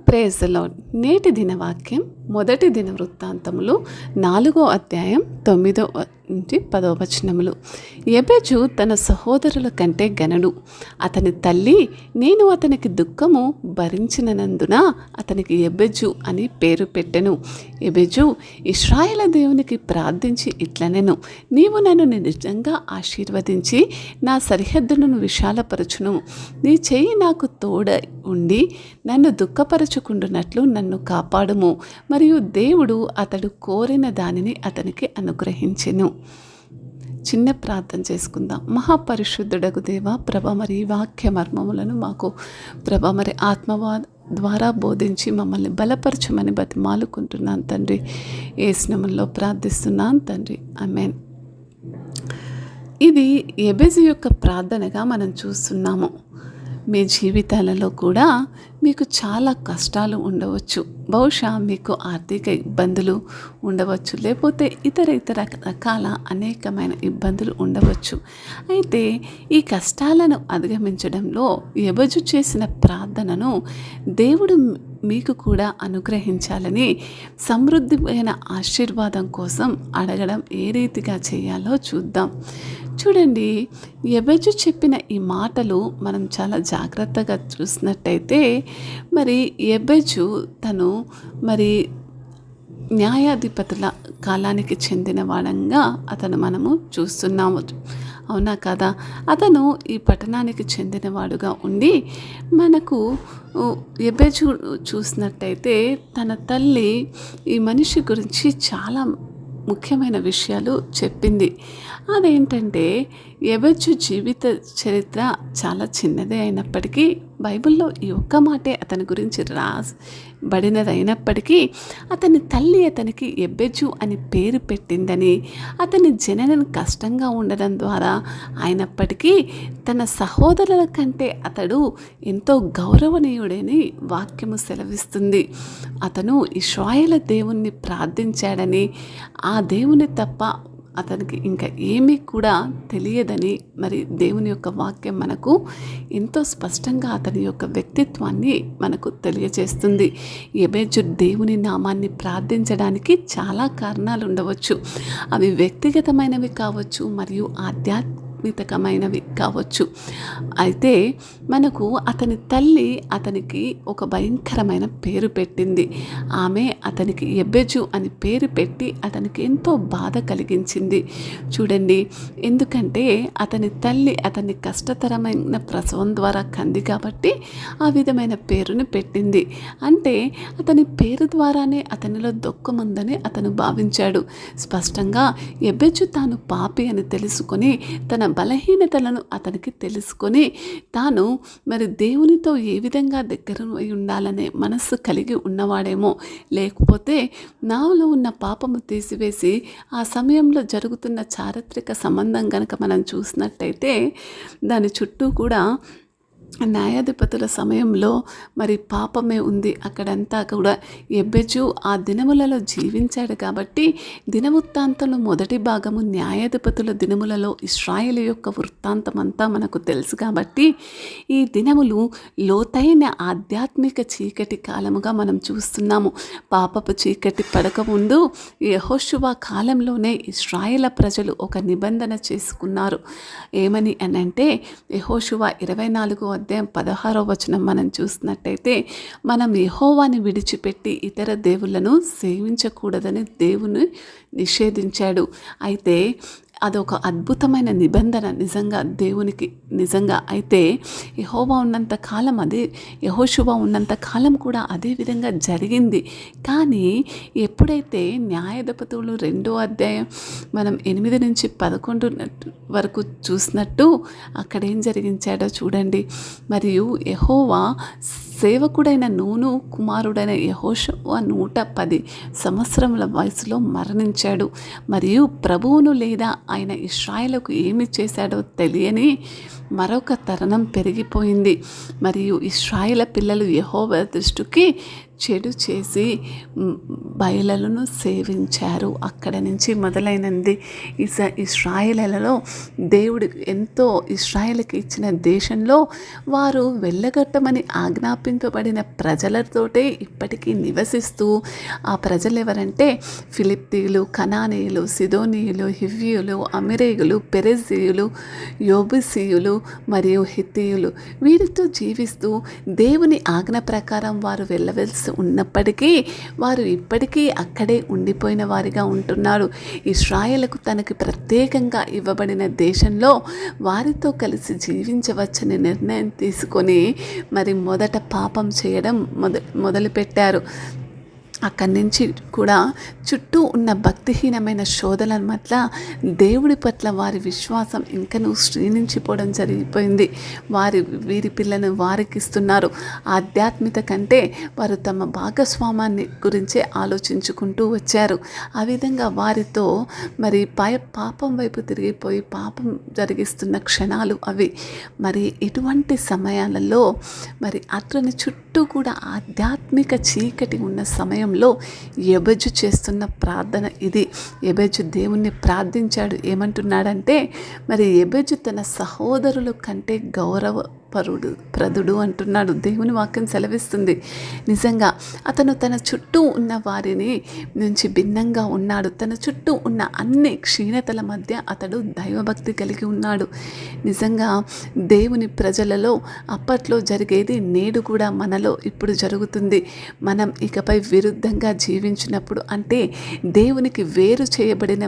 Praise the lord. నేటి దినవాక్యం మొదటి దిన వృత్తాంతములు 4వ అధ్యాయం 9వ నుంచి 10వ వచనములు. యెబెజు తన సహోదరుల కంటే గనుడు. అతని తల్లి నేను అతనికి దుఃఖము భరించినందున అతనికి యెబెజు అని పేరు పెట్టెను. యెబెజు ఇశ్రాయేలు దేవునికి ప్రార్థించి ఇట్లనెను, నీవు నన్ను నిజంగా ఆశీర్వదించి నా సరిహద్దులను విశాలపరచును. నీ చెయ్యి నాకు తోడ ఉండి నన్ను దుఃఖపరచుకుంటున్నట్లు నన్ను కాపాడుము. మరియు దేవుడు అతడు కోరిన దానిని అతనికి అనుగ్రహించెను. చిన్న ప్రార్థన చేసుకుందాం. మహాపరిశుద్ధుడగు దేవ, ప్రభ మరి వాక్య మర్మములను మాకు ప్రభ మరి ద్వారా బోధించి మమ్మల్ని బలపరచమని బతిమాలుకుంటున్నాను తండ్రి. యేసు నామములో ప్రార్థిస్తున్నాను తండ్రి, ఆమేన్. ఇది యెబెజు యొక్క ప్రార్థనగా మనం చూస్తున్నాము. మీ జీవితాలలో కూడా మీకు చాలా కష్టాలు ఉండవచ్చు. బహుశా మీకు ఆర్థిక ఇబ్బందులు ఉండవచ్చు, లేకపోతే ఇతర రకాల అనేకమైన ఇబ్బందులు ఉండవచ్చు. అయితే ఈ కష్టాలను అధిగమించడంలో యెబెజు చేసిన ప్రార్థనను దేవుడు మీకు కూడా అనుగ్రహించాలని సమృద్ధిమైన ఆశీర్వాదం కోసం అడగడం ఏ రీతిగా చేయాలో చూద్దాం. చూడండి, యెబెజు చెప్పిన ఈ మాటలు మనం చాలా జాగ్రత్తగా చూసినట్టయితే మరి యెబెజు తను మరి న్యాయాధిపతుల కాలానికి చెందిన వాడంగా మనము చూస్తున్నాము, అవునా కదా? అతను ఈ పట్టణానికి చెందినవాడుగా ఉండి మనకు యెబెజు చూసినట్టయితే తన తల్లి ఈ మనిషి గురించి చాలా ముఖ్యమైన విషయాలు చెప్పింది. అదేంటంటే యెబెజు జీవిత చరిత్ర చాలా చిన్నదే అయినప్పటికీ బైబిల్లో ఈ ఒక్క మాటే అతని గురించి రాయబడినదైనప్పటికీ అతని తల్లి అతనికి యెబెజు అని పేరు పెట్టిందని, అతని జననం కష్టంగా ఉండడం ద్వారా అయినప్పటికీ తన సహోదరుల కంటే అతడు ఎంతో గౌరవనీయుడని వాక్యము సెలవిస్తుంది. అతను ఇశ్రాయేలు దేవుణ్ణి ప్రార్థించాడని, ఆ దేవుని తప్ప అతనికి ఇంకా ఏమీ కూడా తెలియదని మరి దేవుని యొక్క వాక్యం మనకు ఎంతో స్పష్టంగా అతని యొక్క వ్యక్తిత్వాన్ని మనకు తెలియజేస్తుంది. యెబెజు దేవుని నామాన్ని ప్రార్థించడానికి చాలా కారణాలు ఉండవచ్చు. అవి వ్యక్తిగతమైనవి కావచ్చు, మరియు ఆధ్యాత్మికమైనవి కావచ్చు. అయితే మనకు అతని తల్లి అతనికి ఒక భయంకరమైన పేరు పెట్టింది. ఆమె అతనికి యెబెజు అని పేరు పెట్టి అతనికి ఎంతో బాధ కలిగించింది. చూడండి, ఎందుకంటే అతని తల్లి అతన్ని కష్టతరమైన ప్రసవం ద్వారా కంది కాబట్టి ఆ విధమైన పేరుని పెట్టింది. అంటే అతని పేరు ద్వారానే అతనిలో దుఃఖముందని అతను భావించాడు. స్పష్టంగా యెబెజు తాను పాపి అని తెలుసుకొని తన బలహీనతలను అతనికి తెలుసుకొని తాను మరి దేవునితో ఏ విధంగా దగ్గర ఉండాలనే మనస్సు కలిగి ఉన్నవాడేమో, లేకపోతే నాలో ఉన్న పాపము తీసివేసి ఆ సమయంలో జరుగుతున్న చారిత్రక సంబంధం కనుక మనం చూసినట్టయితే దాని చుట్టూ కూడా న్యాయాధిపతుల సమయంలో మరి పాపమే ఉంది. అక్కడంతా కూడా యెబెజు ఆ దినములలో జీవించాడు కాబట్టి దినవృత్తాంతంలో మొదటి భాగము న్యాయాధిపతుల దినములలో ఇశ్రాయేలు యొక్క వృత్తాంతం అంతా మనకు తెలుసు. కాబట్టి ఈ దినములు లోతైన ఆధ్యాత్మిక చీకటి కాలముగా మనం చూస్తున్నాము. పాపపు చీకటి పడకముందు యెహోషువ కాలంలోనే ఇశ్రాయేలు ప్రజలు ఒక నిబంధన చేసుకున్నారు. ఏమని అనంటే యెహోషువ 24వ అధ్యాయం 16వ వచనం మనం చూసినట్టయితే, మనం యెహోవాని విడిచిపెట్టి ఇతర దేవుళ్ళను సేవించకూడదని దేవుని నిషేధించాడు. అయితే అదొక అద్భుతమైన నిబంధన నిజంగా దేవునికి నిజంగా. అయితే యెహోవా ఉన్నంత కాలం అదే, యెహోషువ ఉన్నంత కాలం కూడా అదే విధంగా జరిగింది. కానీ ఎప్పుడైతే న్యాయాధిపతులు 2వ అధ్యాయం మనం 8 నుంచి 11 వరకు చూసినట్టు అక్కడ ఏం జరిగించాడో చూడండి. మరియు యెహోవా సేవకుడైన నూను కుమారుడైన యెహోషువ 110 సంవత్సరముల వయసులో మరణించాడు. మరియు ప్రభువును లేదా ఆయన ఇశ్రాయేలుకు ఏమి చేశాడో తెలియని మరొక తరుణం పెరిగిపోయింది. మరియు ఇశ్రాయేలు పిల్లలు యెహోవా దృష్టికి చెడు చేసి బయలులను సేవించారు. అక్కడ నుంచి మొదలైనది ఇశ్రాయేలులలో దేవుడు ఎంతో ఇశ్రాయేలుకి ఇచ్చిన దేశంలో వారు వెళ్ళగొట్టమని ఆజ్ఞాపింపబడిన ప్రజలతోటే ఇప్పటికీ నివసిస్తూ, ఆ ప్రజలు ఎవరంటే ఫిలిప్పీయులు, కనానీయులు, సిదోనీయులు, హివ్వీయులు, అమిరేయులు, పెరెజీయులు, యోబుసీయులు మరియు హిత్తీయులు, వీరితో జీవిస్తూ దేవుని ఆజ్ఞ ప్రకారం వారు వెళ్ళవలసి ఉన్నప్పటికీ వారు ఇప్పటికీ అక్కడే ఉండిపోయిన వారిగా ఉంటున్నారు. ఇశ్రాయేలుకు తనకి ప్రత్యేకంగా ఇవ్వబడిన దేశంలో వారితో కలిసి జీవించవచ్చని నిర్ణయం తీసుకొని మరి మొదట పాపం చేయడం మొదలుపెట్టారు. అక్కడి నుంచి కూడా చుట్టూ ఉన్న భక్తిహీనమైన శోధనల మధ్య దేవుడి పట్ల వారి విశ్వాసం ఇంకనూ క్షీణించిపోవడం జరిగిపోయింది. వీరి పిల్లను వారికి ఇస్తున్నారు. ఆధ్యాత్మికత కంటే వారు తమ భాగస్వామాన్ని గురించే ఆలోచించుకుంటూ వచ్చారు. ఆ విధంగా వారితో మరి పాపం వైపు తిరిగిపోయి పాపం జరిగిస్తున్న క్షణాలు అవి. మరి ఇటువంటి సమయాలలో మరి అతని చుట్టూ కూడా ఆధ్యాత్మిక చీకటి ఉన్న సమయం యెబెజు చేస్తున్న ప్రార్థన ఇది. యెబెజు దేవుణ్ణి ప్రార్థించాడు. ఏమంటున్నాడంటే మరి యెబెజు తన సహోదరుల కంటే ప్రదుడు అంటున్నాడు. దేవుని వాక్యం సెలవిస్తుంది. నిజంగా అతను తన చుట్టూ ఉన్న వారిని నుంచి భిన్నంగా ఉన్నాడు. తన చుట్టూ ఉన్న అన్ని క్షీణతల మధ్య అతడు దైవభక్తి కలిగి ఉన్నాడు. నిజంగా దేవుని ప్రజలలో అప్పట్లో జరిగేది నేడు కూడా మనలో ఇప్పుడు జరుగుతుంది. మనం ఇకపై విరుద్ధంగా జీవించినప్పుడు, అంటే దేవునికి వేరు చేయబడిన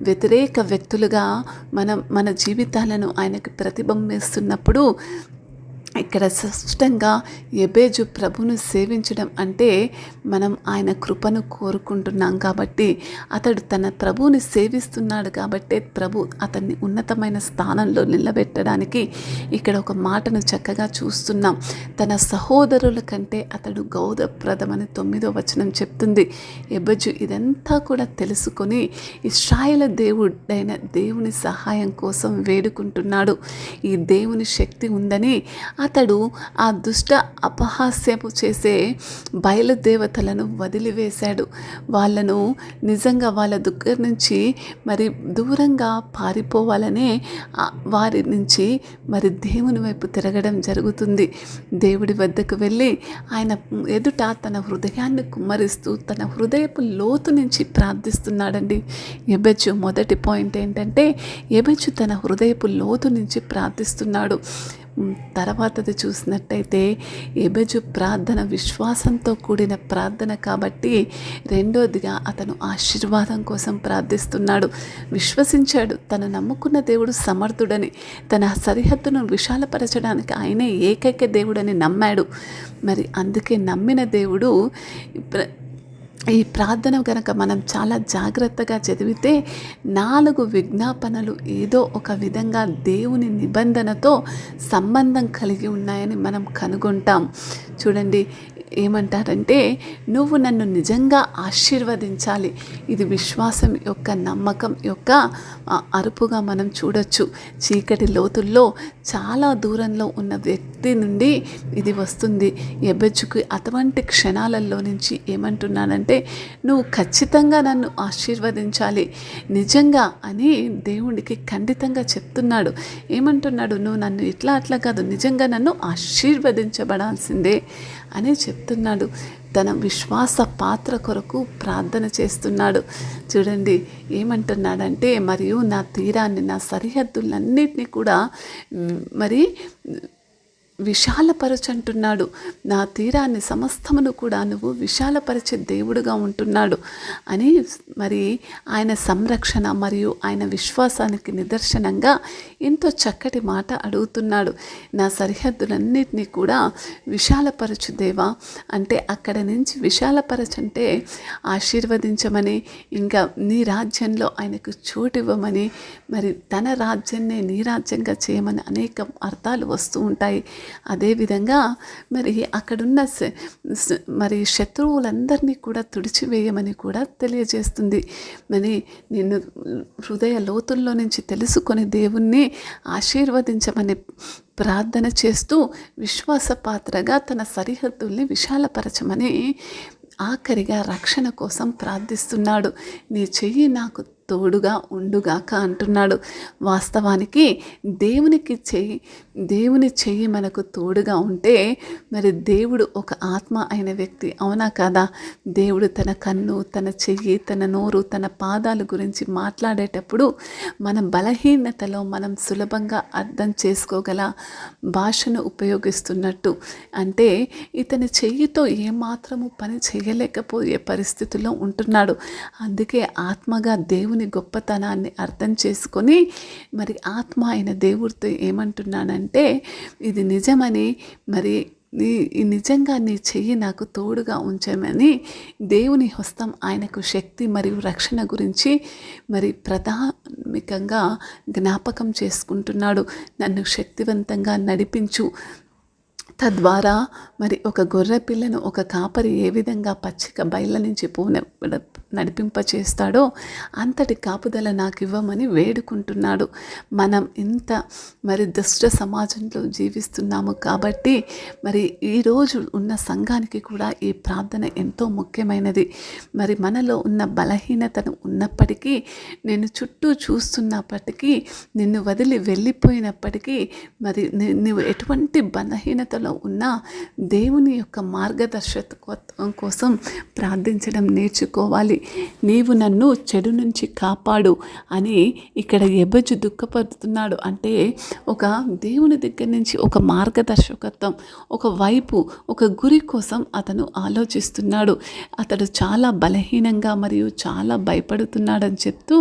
వ్యతిరేక వ్యక్తులుగా మన జీవితాలను ఆయనకు ప్రతిబింబిస్తున్నప్పుడు, ఇక్కడ స్పష్టంగా యెబెజు ప్రభును సేవించడం అంటే మనం ఆయన కృపను కోరుకుంటున్నాం కాబట్టి, అతడు తన ప్రభువుని సేవిస్తున్నాడు కాబట్టి ప్రభు అతన్ని ఉన్నతమైన స్థానంలో నిలబెట్టడానికి ఇక్కడ ఒక మాటను చక్కగా చూస్తున్నాం. తన సహోదరుల కంటే అతడు గౌరవప్రదమని 9వ వచనం చెప్తుంది. యెబెజు ఇదంతా కూడా తెలుసుకొని ఇశ్రాయేలు దేవుడైన దేవుని సహాయం కోసం వేడుకుంటున్నాడు. ఈ దేవుని శక్తి ఉందని అతడు ఆ దుష్ట అపహాస్యము చేసే బయలుదేవతలను వదిలివేశాడు. వాళ్ళను నిజంగా వాళ్ళ దగ్గర నుంచి మరి దూరంగా పారిపోవాలనే వారి నుంచి మరి దేవుని వైపు తిరగడం జరుగుతుంది. దేవుడి వద్దకు వెళ్ళి ఆయన ఎదుట తన హృదయాన్ని కుమ్మరిస్తూ తన హృదయపు లోతు నుంచి ప్రార్థిస్తున్నాడండి. యెబెజు మొదటి పాయింట్ ఏంటంటే యెబెజు తన హృదయపు లోతు నుంచి ప్రార్థిస్తున్నాడు. తర్వాతది చూసినట్టయితే యెబెజు ప్రార్థన విశ్వాసంతో కూడిన ప్రార్థన కాబట్టి రెండోదిగా అతను ఆశీర్వాదం కోసం ప్రార్థిస్తున్నాడు. విశ్వసించాడు తను నమ్ముకున్న దేవుడు సమర్థుడని, తన సరిహద్దును విశాలపరచడానికి ఆయనే ఏకైక దేవుడని నమ్మాడు. మరి అందుకే నమ్మిన దేవుడు ఈ ప్రార్థన కనుక మనం చాలా జాగ్రత్తగా చదివితే 4 విజ్ఞాపనలు ఏదో ఒక విధంగా దేవుని నిబంధనతో సంబంధం కలిగి ఉన్నాయని మనం కనుగొంటాం. చూడండి, ఏమంటారంటే నువ్వు నన్ను నిజంగా ఆశీర్వదించాలి. ఇది విశ్వాసం యొక్క నమ్మకం యొక్క అరుపుగా మనం చూడొచ్చు. చీకటి లోతుల్లో చాలా దూరంలో ఉన్న వ్యక్తి నుండి ఇది వస్తుంది. యెబెజుకు అటువంటి క్షణాలలో నుంచి ఏమంటున్నానంటే నువ్వు ఖచ్చితంగా నన్ను ఆశీర్వదించాలి నిజంగా అని దేవుడికి ఖండితంగా చెప్తున్నాడు. ఏమంటున్నాడు? నువ్వు నన్ను ఇట్లా అట్లా కాదు, నిజంగా నన్ను ఆశీర్వదించబడాల్సిందే అని చెప్తున్నాడు. తన విశ్వాస పాత్ర కొరకు ప్రార్థన చేస్తున్నాడు. చూడండి ఏమంటున్నాడంటే, మరియు నా తీరాన్ని, నా సరిహద్దులన్నిటినీ కూడా మరి విశాలపరచంటున్నాడు. నా తీరాన్ని సమస్తమును కూడా నువ్వు విశాలపరిచే దేవుడుగా ఉంటున్నాడు అని మరి ఆయన సంరక్షణ మరియు ఆయన విశ్వాసానికి నిదర్శనంగా ఎంతో చక్కటి మాట అడుగుతున్నాడు. నా సరిహద్దులన్నిటినీ కూడా విశాలపరచు దేవా అంటే అక్కడ నుంచి విశాలపరచంటే ఆశీర్వదించమని, ఇంకా నీ రాజ్యంలో ఆయనకు చోటు ఇవ్వమని, మరి తన రాజ్యాన్నే నీ రాజ్యంగా చేయమని అనేక అర్థాలు వస్తూ ఉంటాయి. అదేవిధంగా మరి అక్కడున్న మరి శత్రువులందరినీ కూడా తుడిచివేయమని కూడా తెలియజేస్తుంది. మరి నిన్ను హృదయ లోతుల్లో నుంచి తెలుసుకొని దేవుణ్ణి ఆశీర్వదించమని ప్రార్థన చేస్తూ విశ్వాసపాత్రగా తన సరిహద్దుల్ని విశాలపరచమని ఆఖరిగా రక్షణ కోసం ప్రార్థిస్తున్నాడు. నీ చెయ్యి నాకు తోడుగా ఉండుగాక అంటున్నాడు. వాస్తవానికి దేవుని చెయ్యి మనకు తోడుగా ఉంటే మరి దేవుడు ఒక ఆత్మ అయిన వ్యక్తి, అవునా కదా? దేవుడు తన కన్ను, తన చెయ్యి, తన నోరు, తన పాదాల గురించి మాట్లాడేటప్పుడు మన బలహీనతలో మనం సులభంగా అర్థం చేసుకోగల భాషను ఉపయోగిస్తున్నట్టు. అంటే ఇతని చెయ్యితో ఏమాత్రము పని చేయలేకపోయే పరిస్థితుల్లో ఉంటున్నాడు. అందుకే ఆత్మగా దేవుని గొప్పతనాన్ని అర్థం చేసుకొని మరి ఆత్మ అయిన దేవుడితో ఏమంటున్నానంటే, ఇది నిజమని, మరి నిజంగా నీ చెయ్యి నాకు తోడుగా ఉంచమని దేవుని హస్తం ఆయనకు శక్తి మరియు రక్షణ గురించి మరి ప్రాథమికంగా జ్ఞాపకం చేసుకుంటున్నాడు. నన్ను శక్తివంతంగా నడిపించు. తద్వారా మరి ఒక గొర్రె పిల్లను ఒక కాపరి ఏ విధంగా పచ్చిక బయళ్ళ నుంచి నడిపింపచేస్తాడో అంతటి కాపుదల నాకు ఇవ్వమని వేడుకుంటున్నాడు. మనం ఇంత మరి దుష్ట సమాజంలో జీవిస్తున్నాము కాబట్టి మరి ఈరోజు ఉన్న సంఘానికి కూడా ఈ ప్రార్థన ఎంతో ముఖ్యమైనది. మరి మనలో ఉన్న బలహీనతను ఉన్నప్పటికీ, నేను చుట్టూ చూస్తున్నప్పటికీ, నిన్ను వదిలి వెళ్ళిపోయినప్పటికీ, మరి నువ్వు ఎటువంటి బలహీనతలో ఉన్నా దేవుని యొక్క మార్గదర్శకత్వం కోసం ప్రార్థించడం నేర్చుకోవాలి. నీవు నన్ను చెడు నుంచి కాపాడు అని ఇక్కడ యెబెజు దుఃఖపడుతున్నాడు. అంటే ఒక దేవుని దగ్గర నుంచి ఒక మార్గదర్శకత్వం, ఒక వైపు, ఒక గురి కోసం అతను ఆలోచిస్తున్నాడు. అతడు చాలా బలహీనంగా మరియు చాలా భయపడుతున్నాడని చెప్తూ,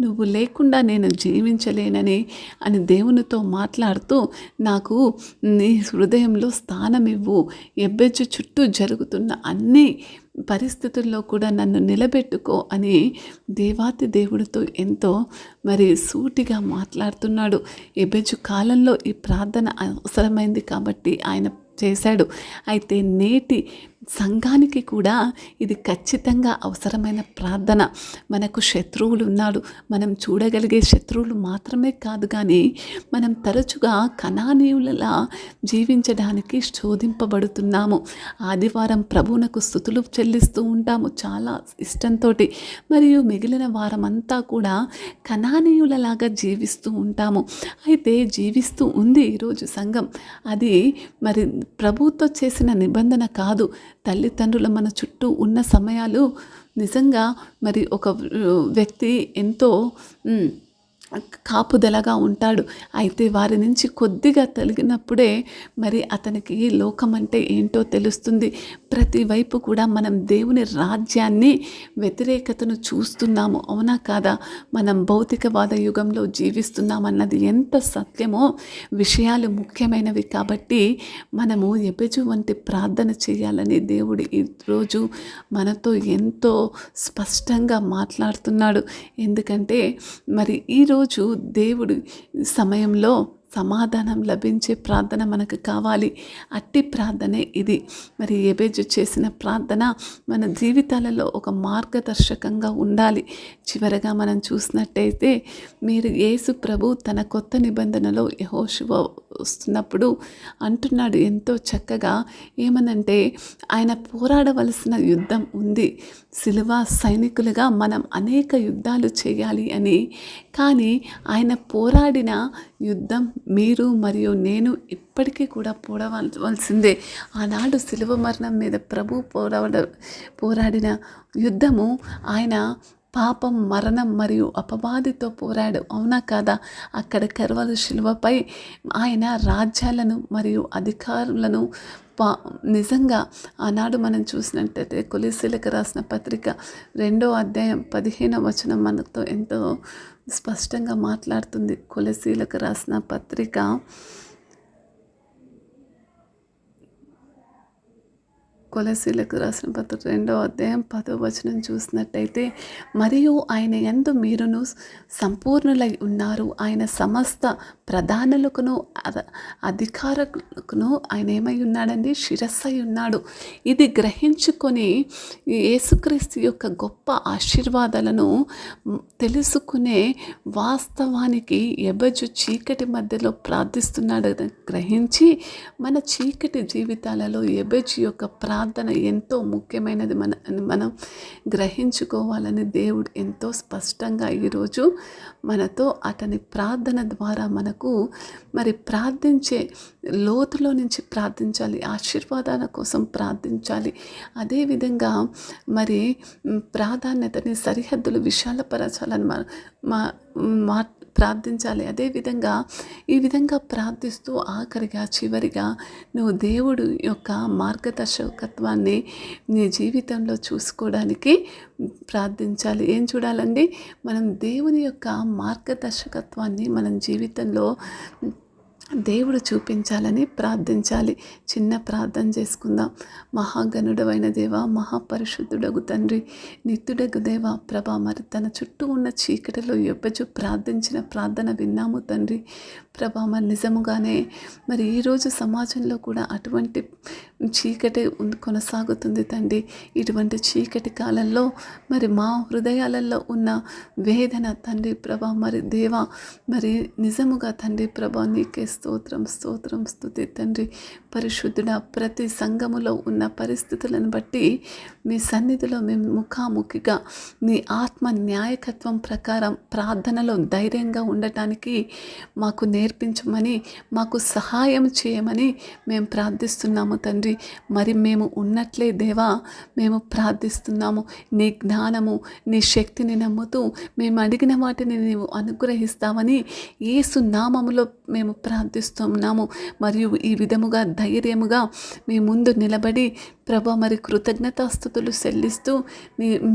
నువ్వు లేకుండా నేను జీవించలేనని అని దేవునితో మాట్లాడుతూ, నాకు నీ హృదయంలో స్థానం ఇవ్వు. యెబెజు చుట్టూ జరుగుతున్న అన్ని పరిస్థితుల్లో కూడా నన్ను నిలబెట్టుకో అని దేవాతి దేవుడితో ఎంతో మరి సూటిగా మాట్లాడుతున్నాడు. యెబెజు కాలంలో ఈ ప్రార్థన అవసరమైంది కాబట్టి ఆయన చేశాడు. అయితే నేటి సంఘానికి కూడా ఇది ఖచ్చితంగా అవసరమైన ప్రార్థన. మనకు శత్రువులు ఉన్నాడు. మనం చూడగలిగే శత్రువులు మాత్రమే కాదు, కానీ మనం తరచుగా కనానీయులలా జీవించడానికి శోధింపబడుతున్నాము. ఆదివారం ప్రభువునకు స్తుతులు చెల్లిస్తూ ఉంటాము చాలా ఇష్టంతో, మరియు మిగిలిన వారమంతా కూడా కనానీయులలాగా జీవిస్తూ ఉంటాము. అయితే జీవిస్తూ ఉంది ఈరోజు సంఘం. అది మరి ప్రభువుతో చేసిన నిబంధన కాదు. తల్లిదండ్రుల మన చుట్టూ ఉన్న సమయాలు నిజంగా మరి ఒక వ్యక్తి ఎంతో కాపుదలగా ఉంటాడు. అయితే వారి నుంచి కొద్దిగా తొలగినప్పుడే మరి అతనికి లోకం అంటే ఏంటో తెలుస్తుంది. ప్రతి వైపు కూడా మనం దేవుని రాజ్యాన్ని వ్యతిరేకతను చూస్తున్నాము, అవునా కాదా? మనం భౌతికవాద యుగంలో జీవిస్తున్నామన్నది ఎంత సత్యమో విషయాలు ముఖ్యమైనవి. కాబట్టి మనము యెబెజు వంటి ప్రార్థన చేయాలని దేవుడు ఈరోజు మనతో ఎంతో స్పష్టంగా మాట్లాడుతున్నాడు. ఎందుకంటే మరి ఈరోజు దేవుడు సమయంలో సమాధానం లభించే ప్రార్థన మనకు కావాలి. అట్టి ప్రార్థనే ఇది. మరి యెబెజు చేసిన ప్రార్థన మన జీవితాలలో ఒక మార్గదర్శకంగా ఉండాలి. చివరగా మనం చూసినట్టయితే, మీరు యేసు ప్రభు తన కొత్త నిబంధనలో యెహోషువ వస్తున్నప్పుడు అంటున్నాడు ఎంతో చక్కగా. ఏమనంటే, ఆయన పోరాడవలసిన యుద్ధం ఉంది. సిలువ సైనికులుగా మనం అనేక యుద్ధాలు చేయాలి అని. కానీ ఆయన పోరాడిన యుద్ధం మీరు మరియు నేను ఇప్పటికీ కూడా పోరాడవలసిందే. ఆనాడు సిలువ మరణం మీద ప్రభు పోరాడిన యుద్ధము ఆయన పాపం, మరణం మరియు అపవాదితో పోరాడు, అవునా కాదా? అక్కడ కర్వలు శిలువపై ఆయన రాజ్యాలను మరియు అధికారులను నిజంగా ఆనాడు మనం చూసినట్టయితే కొలస్సీలకు రాసిన పత్రిక 2వ అధ్యాయం 15వ వచనం మనతో ఎంతో స్పష్టంగా మాట్లాడుతుంది. కొలస్సీలకు రాసిన పత్రిక కొలసీలకు రాసిన పత్రిక 2వ అధ్యాయం 10వ వచనం చూసినట్టయితే, మరియు ఆయన యందు మీరును సంపూర్ణులై ఉన్నారు. ఆయన సమస్త ప్రధానులకును అధికారులకును ఆయన ఏమై ఉన్నాడండి? శిరస్సై ఉన్నాడు. ఇది గ్రహించుకొని యేసుక్రీస్తు యొక్క గొప్ప ఆశీర్వాదాలను తెలుసుకునే వాస్తవానికి ఎబజు చీకటి మధ్యలో ప్రార్థిస్తున్నాడు గ్రహించి, మన చీకటి జీవితాలలో ఎబజు యొక్క ప్రార్థన ఎంతో ముఖ్యమైనది మనం గ్రహించుకోవాలని దేవుడు ఎంతో స్పష్టంగా ఈరోజు మనతో అతని ప్రార్థన ద్వారా మనకు మరి ప్రార్థించే లోతులో నుంచి ప్రార్థించాలి, ఆశీర్వాదాల కోసం ప్రార్థించాలి. అదేవిధంగా మరి ప్రాధాన్యతని సరిహద్దులు విశాలపరచాలని ప్రార్థించాలి. అదేవిధంగా ఈ విధంగా ప్రార్థిస్తూ ఆఖరిగా చివరిగా నువ్వు దేవుడు యొక్క మార్గదర్శకత్వాన్ని నీ జీవితంలో చూసుకోవడానికి ప్రార్థించాలి. ఏం చూడాలండి? మనం దేవుని యొక్క మార్గదర్శకత్వాన్ని మనం జీవితంలో దేవుడు చూపించాలని ప్రార్థించాలి. చిన్న ప్రార్థన చేసుకుందాం. మహాగణుడవైన దేవ, మహాపరిశుద్ధుడగు తండ్రి, నిత్యుడగు దేవ, ప్రభా, మరి తన చుట్టూ ఉన్న చీకటిలో ఎబ్బజు ప్రార్థించిన ప్రార్థన విన్నాము తండ్రి. ప్రభా, మరి నిజముగానే మరి ఈరోజు సమాజంలో కూడా అటువంటి చీకటి కొనసాగుతుంది తండ్రి. ఇటువంటి చీకటి కాలంలో మరి మా హృదయాలలో ఉన్న వేదన తండ్రి ప్రభా, మరి దేవా, మరి నిజముగా తండ్రి ప్రభా, నీకే స్తోత్రం స్తోత్రం స్తుతి తండ్రి. పరిశుద్ధుడ, ప్రతి సంఘములో ఉన్న పరిస్థితులను బట్టి మీ సన్నిధిలో మేము ముఖాముఖిగా నీ ఆత్మ న్యాయకత్వం ప్రకారం ప్రార్థనలో ధైర్యంగా ఉండటానికి మాకు నేర్పించమని, మాకు సహాయం చేయమని మేము ప్రార్థిస్తున్నాము తండ్రి. మరి మేము ఉన్నట్లే దేవా మేము ప్రార్థిస్తున్నాము. నీ జ్ఞానము, నీ శక్తిని నమ్ముతూ మేము అడిగిన వాటిని నీవు అనుగ్రహిస్తావని యేసు నామములో మేము ప్రార్థిస్తున్నాము. మరియు ఈ విధముగా ధైర్యముగా మీ ముందు నిలబడి ప్రభా, మరి కృతజ్ఞతాస్తుతులు చెల్లిస్తూ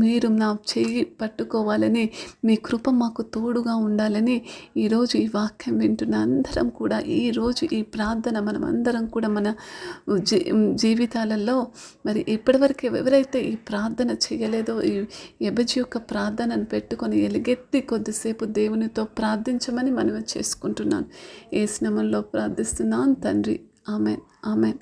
మీరు నా చెయ్యి పట్టుకోవాలని, మీ కృప మాకు తోడుగా ఉండాలని ఈరోజు ఈ వాక్యం వింటున్న అందరం కూడా, ఈరోజు ఈ ప్రార్థన మనం అందరం కూడా మన జీవితాలలో మరి ఇప్పటివరకు ఎవరైతే ఈ ప్రార్థన చేయలేదో ఈ ఎబజి యొక్క ప్రార్థనను పెట్టుకొని ఎలుగెత్తి కొద్దిసేపు దేవునితో ప్రార్థించమని మనం చేసుకుంటున్నాను. యేసు నామములో ప్రార్థిస్తున్నాను తండ్రి. Amen, amen.